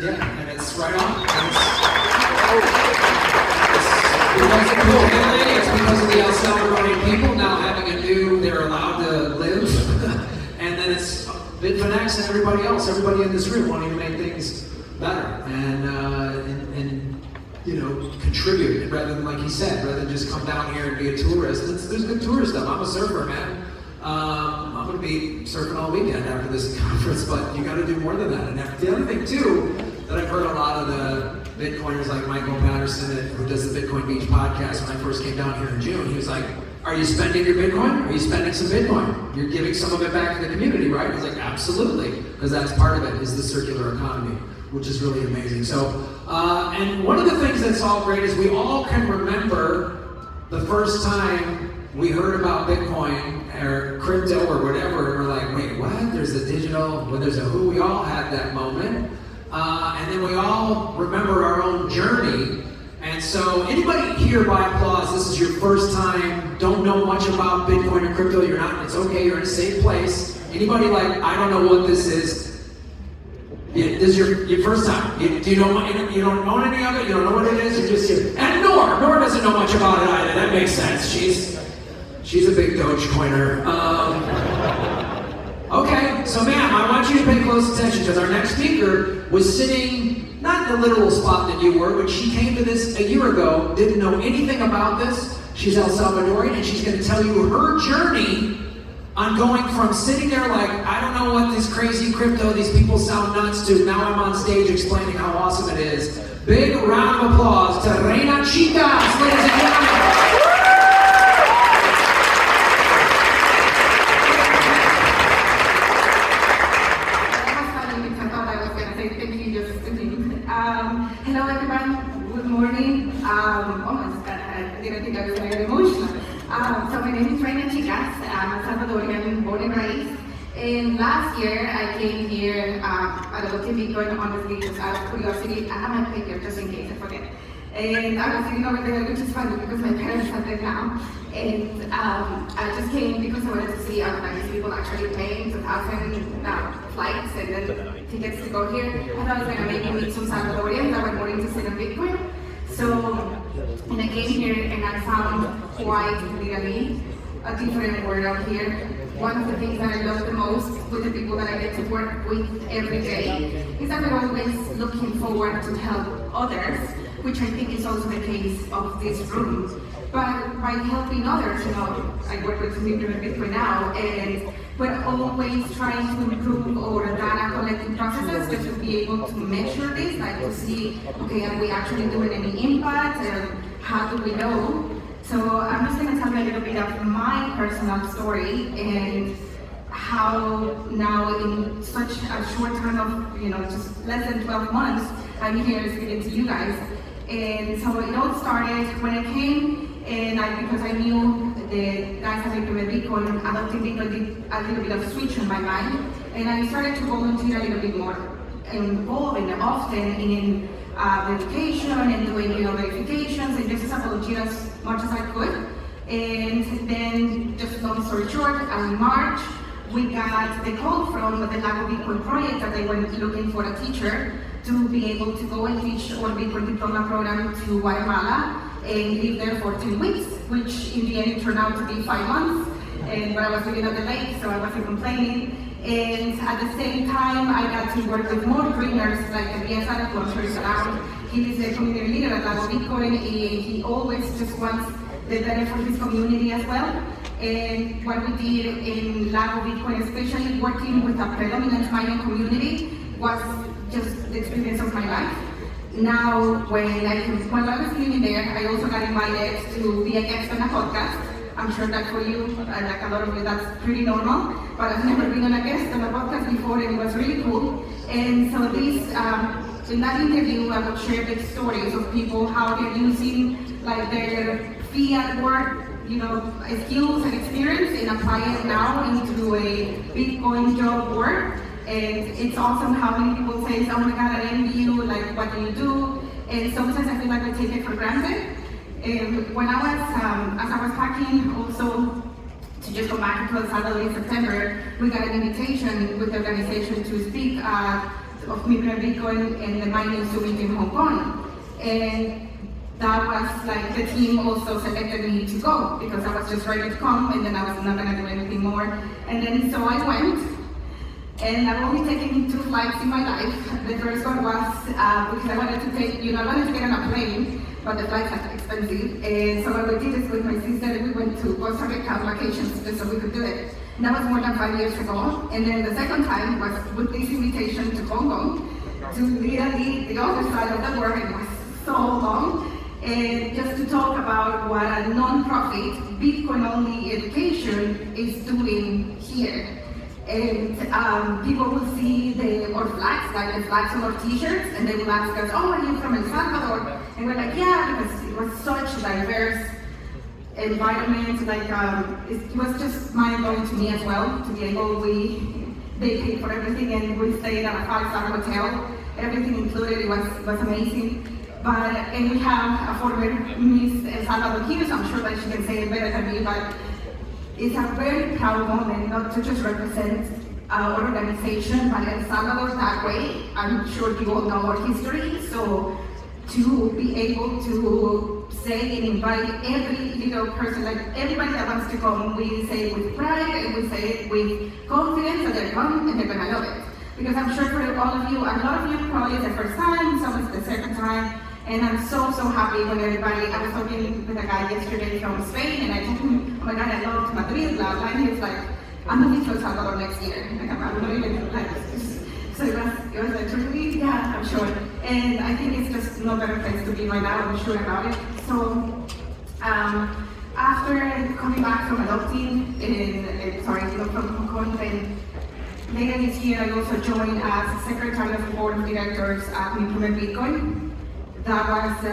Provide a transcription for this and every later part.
Yeah, and it's right on. It's cool. It's because of the El Salvadorian people now having a new, they're allowed to live. And then it's Bitcoin X and everybody else, everybody in this room wanting to make things better and you know, contribute rather than, like he said, rather than just come down here and be a tourist. There's good tourist stuff. I'm a surfer, man. I'm going to be surfing all weekend after this conference, but you got to do more than that. And the other thing too, that I've heard a lot of the Bitcoiners like Michael Patterson, who does the Bitcoin Beach podcast, when I first came down here in June, he was like, are you spending your Bitcoin? Are you spending some Bitcoin? You're giving some of it back to the community, right? He's like, absolutely, because that's part of it, is the circular economy, which is really amazing. So, and one of the things that's all great is we all can remember the first time we heard about Bitcoin or crypto or whatever, and we're like, wait, what? There's a digital, well, there's a who. We all had that moment. And then we all remember our own journey. And so anybody here, by applause, this is your first time, don't know much about Bitcoin or crypto, you're not, it's okay, you're in a safe place. Anybody like, I don't know what this is? Yeah, this is your first time. You don't know any of it, you don't know what it is, you're just here. And Nora doesn't know much about it either, that makes sense. She's a big Dogecoiner. Okay, so ma'am, I want you to pay close attention because our next speaker was sitting, not in the literal spot that you were, but she came to this a year ago, didn't know anything about this. She's El Salvadorian and she's going to tell you her journey on going from sitting there like, I don't know what this crazy crypto, these people sound nuts, to now I'm on stage explaining how awesome it is. Big round of applause to Reyna Chica, ladies and gentlemen. Hello everyone, good morning. Oh my God, I didn't think I was very emotional. So my name is Reyna Chica. I'm a Salvadorian, born and raised. And last year I came here, I looked at Bitcoin honestly just out of curiosity. I have my paper just in case I forget. And I was sitting over there, which is funny because my parents are there now. And I just came because I wanted to see how these people actually paying 2,000 flights and then tickets to go here. I thought I was going to maybe meet some Salvadorians that were more interested in Bitcoin. So, and I came here and I found quite literally a different world out here. One of the things that I love the most with the people that I get to work with every day is that we're always looking forward to help others, which I think is also the case of this room. But by helping others, you know, I work with some people in Bitcoin now, and we're always trying to improve our data collecting processes just to be able to measure this, like to see, okay, are we actually doing any impact, and how do we know? So I'm just going to tell you a little bit of my personal story and how now in such a short time of, you know, just less than 12 months, I'm here speaking to you guys. And so it all started when I came, and because I knew the guys that were doing Bitcoin, adopting Bitcoin did a little bit of switch in my mind, and I started to volunteer a little bit more involved and often in education and doing, you know, verifications and just as a volunteer as much as I could. And then, just long story short, in March, we got the call from the Lago Bitcoin project that they were looking for a teacher to be able to go and teach our Bitcoin diploma program to Guatemala and live there for 10 weeks, which in the end it turned out to be 5 months. And but I was living at the lake, so I wasn't complaining. And at the same time, I got to work with more dreamers like Eliezer, who I'm sure is around. He is the community leader at Lago Bitcoin. He always just wants the better for his community as well. And what we did in Lago Bitcoin, especially working with a predominant Mayan community, was just the experience of my life. Now, while I was living there, I also got invited to be a guest on a podcast. I'm sure that for you, like a lot of you, that's pretty normal, but I've never been on a guest on a podcast before, and it was really cool. And so in that interview, I would share the stories of people, how they're using like their fiat work, you know, skills and experience, and apply it now into a Bitcoin job work. And it's awesome how many people say, oh my God, I envy you, like, what do you do? And sometimes I feel like we take it for granted. And when I was, as I was packing also to just go back to El Salvador in September, we got an invitation with the organization to speak at of Bitcoin and the mining summit in Hong Kong. And that was like the team also selected me to go because I was just ready to come and then I was not gonna do anything more. And then so I went, and I've only taken 2 flights in my life. The first one was because I wanted to take, I wanted to get on a plane, but the flights are expensive. And so what we did is with my sister, we went to Costa Rica on vacations just so we could do it. And that was more than 5 years ago. And then the second time was with this invitation to Hong Kong, to literally the other side of the world. It was so long. And just to talk about what a non-profit Bitcoin-only education is doing here. And people will see our flags, like the flags on our t-shirts, and they will ask us, oh, are you from El Salvador? And we're like, yeah, because it was such a diverse environment. Like, it was just mind-blowing to me as well, to be able, they paid for everything, and we stayed at a 5-star hotel, everything included. It was amazing. And we have a former Miss El Salvador here, so I'm sure that she can say it better than me, but it's a very proud moment, not to just represent our organization, but El Salvador that way. I'm sure you all know our history, so to be able to say and invite every little person, like everybody that wants to come, we say it with pride and we say it with confidence that they're coming and they're gonna love it. Because I'm sure for all of you, a lot of you probably it's the first time, some it's the second time, and I'm so happy when everybody, I was talking with a guy yesterday from Spain, and I told him, oh my God, I love Madrid, blah, blah, and he was like, I'm moving to El Salvador next year. Like, I'm not even like, so it was like, really, yeah, I'm sure. And I think it's just no better place to be right now, I'm sure about it. So, after coming back from adopting, from Hong Kong, and later this year I also joined as Secretary of the Board of Directors at Implement Bitcoin. That was,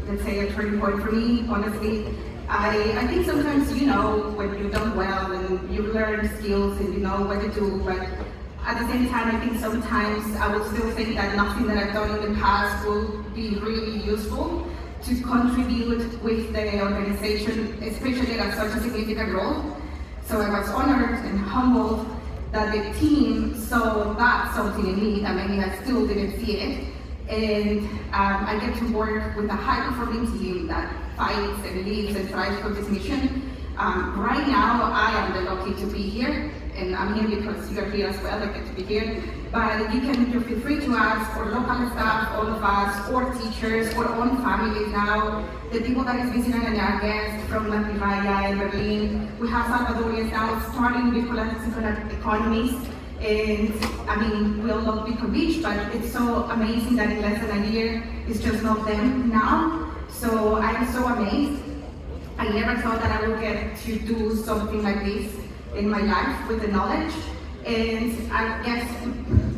let's say, a turning point for me, honestly. I think sometimes, when you've done well and you learn skills and you know what to do, but at the same time, I think sometimes I would still think that nothing that I've done in the past will be really useful to contribute with the organization, especially at such a significant role. So I was honored and humbled that the team saw that something in me that maybe I still didn't see it. And I get to work with a high-performing team that fights and lives and thrives for this mission. Right now, I am the lucky to be here, and I'm here because you are here as well. I get to be here. But you feel free to ask for local staff, all of us, or teachers, or own families now. The people that is visiting and our guests from Latin and Berlin. We have Salvadorians now starting with political economies. And I mean, we all love Bitcoin Beach, but it's so amazing that in less than a year, it's just not them now. So I'm so amazed. I never thought that I would get to do something like this in my life with the knowledge. And I guess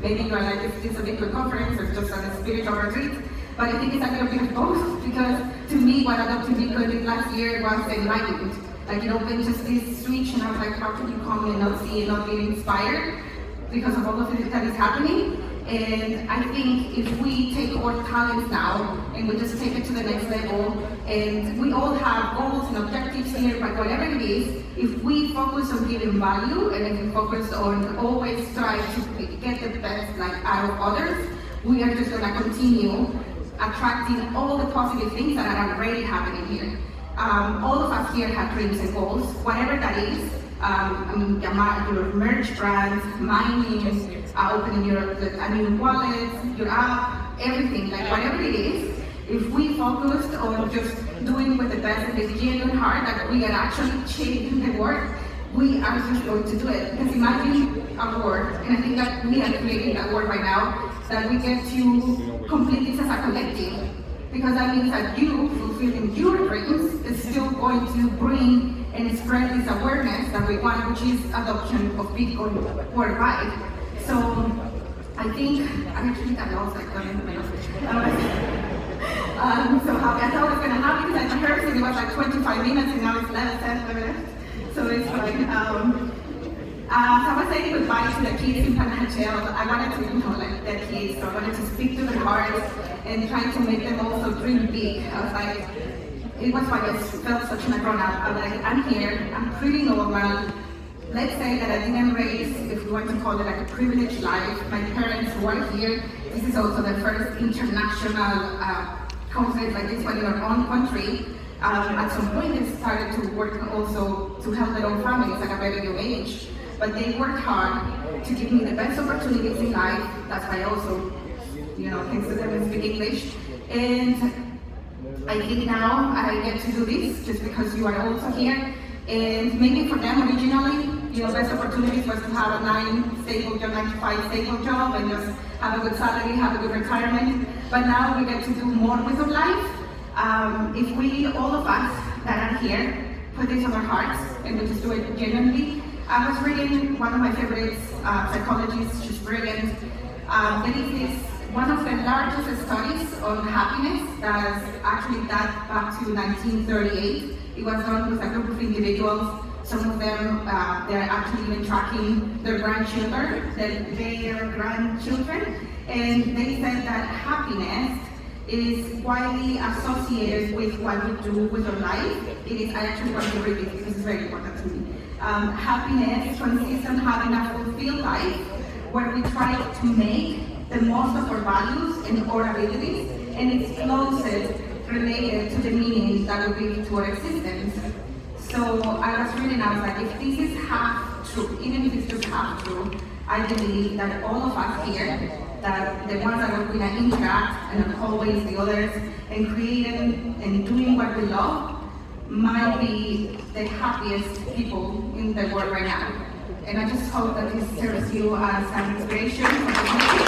maybe you're like, is this a Bitcoin conference or just a spiritual retreat? But I think it's a little bit of both, because to me, what adopting Bitcoin did last year was enlightenment. Like, it opened just this switch, and I was like, how can you come and not see and not be inspired? Because of all of it that is happening. And I think if we take our talents now and we just take it to the next level, and we all have goals and objectives here, but whatever it is, if we focus on giving value and if we focus on always try to get the best out of others, we are just gonna continue attracting all the positive things that are already happening here. All of us here have dreams and goals, whatever that is. Your merch brands, mining, opening a new wallet, your app, everything, whatever it is, if we focused on just doing with the best and the genuine heart that we are actually changing the world, we are just going to do it. Because imagine a world, and I think that we are creating that world right now, that we get to complete this as a collective. Because that means that you fulfilling your dreams is still going to bring and spread this awareness that we want, which is adoption of Bitcoin worldwide. So I think I actually got lost like 20 minutes. I'm so happy. I thought it was gonna happen because I heard it was like 25 minutes and now it's 10 minutes. So it's like, so I was saying goodbye to the kids in Panajel. I wanted to, the kids, so I wanted to speak to their hearts and try to make them also dream big. I was like, it was funny, I felt such a grown up. I was like, I'm here, I'm pretty normal. let's say that I didn't raise, if we want to call it like a privileged life, my parents were here. This is also the first international conference like this one in our own country. At some point they started to work also to help their own families at a very young age. But they worked hard to give me the best opportunities in life. That's why I also, thanks to them, I speak English. And I think now I get to do this just because you are also here. And maybe for them originally, best opportunities was to have a 9 to 5 stable job and just have a good salary, have a good retirement. But now we get to do more with our life. If we, all of us that are here, put this on our hearts and we just do it genuinely. I was reading one of my favorite psychologists, she's brilliant. There is this, one of the largest studies on happiness that actually dates back to 1938. It was done with a group of individuals. Some of them, they're actually even tracking their grandchildren, and they said that happiness is widely associated with what we do with our life. It is, I actually want to read this because it's very important to me. Happiness consists in having a fulfilled life where we try to make the most of our values and our abilities, and it's closely related to the meaning that we give to our existence. So I was reading, I was like, if this is half true, even if it's just half true, I believe that all of us here, that the ones that are going to interact and always the others, and creating and doing what we love, might be the happiest people in the world right now. And I just hope that this serves you as an inspiration for the future.